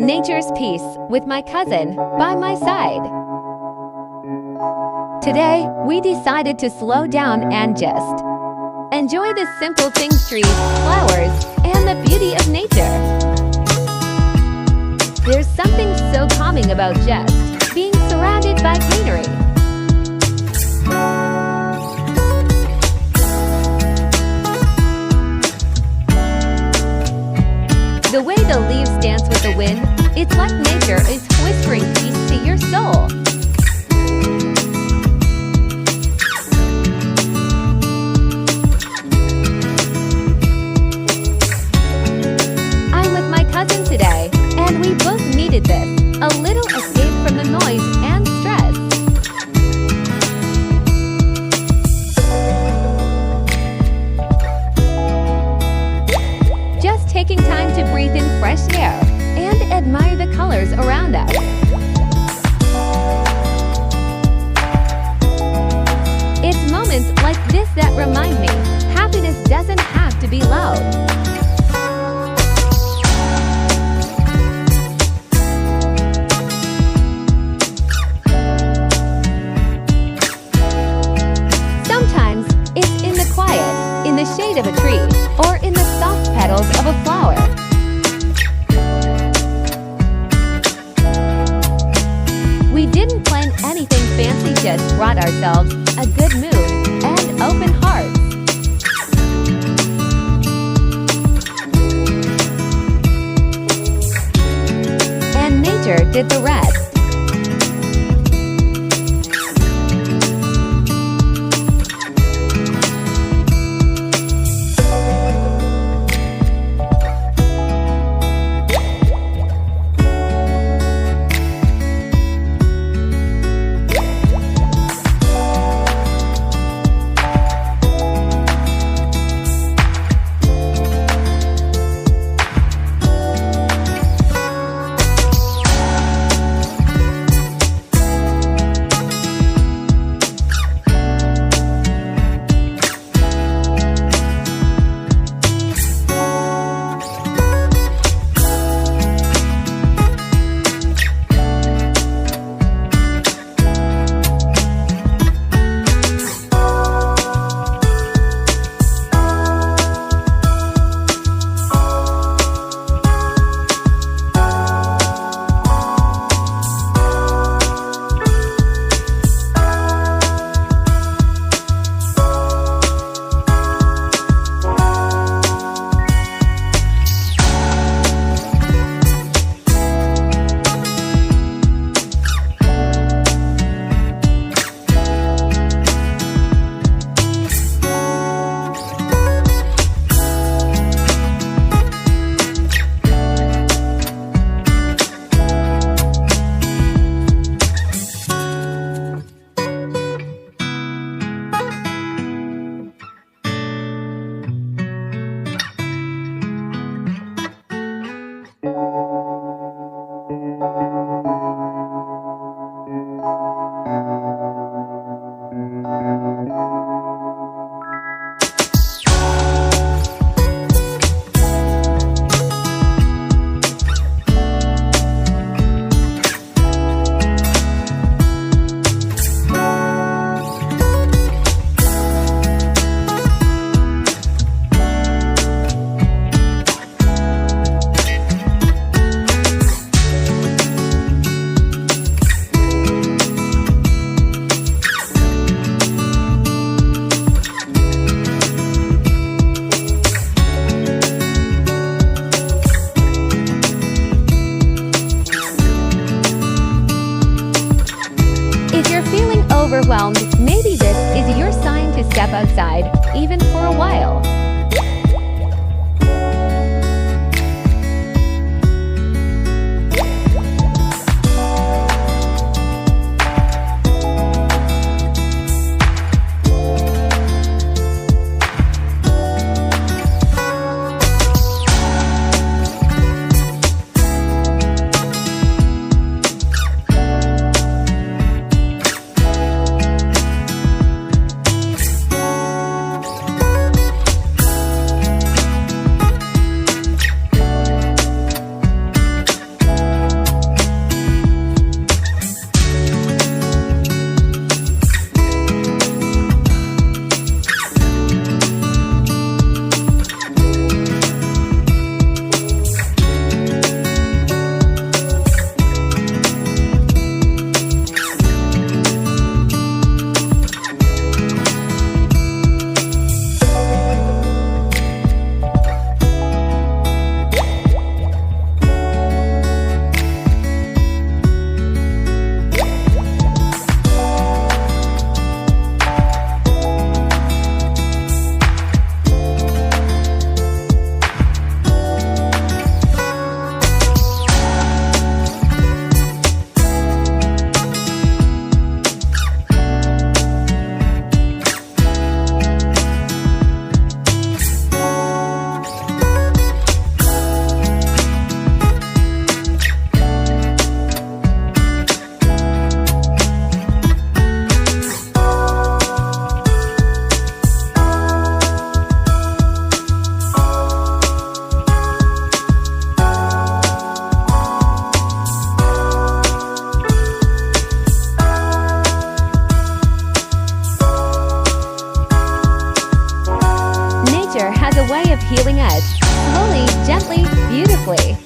Nature's peace with my cousin by my side. Today, we decided to slow down and just enjoy the simple things: trees, flowers, and the beauty of nature. There's something so calming about just being surrounded by greenery. The way the leaves dance with the wind, it's like nature is whispering peace to your soul. I'm with my cousin today, and we both needed this, a little escape from the noise and stress. Just taking time to breathe in fresh air and admire the colors around us. It's moments like this that remind me, happiness doesn't have to be loud. Sometimes it's in the quiet, in the shade of a tree, or in the soft petals of a flower. We didn't plan anything fancy, just brought ourselves a good mood and open hearts. And nature did the rest. Overwhelmed, maybe this is your sign to step outside, even for a while. healing us, slowly, gently, beautifully.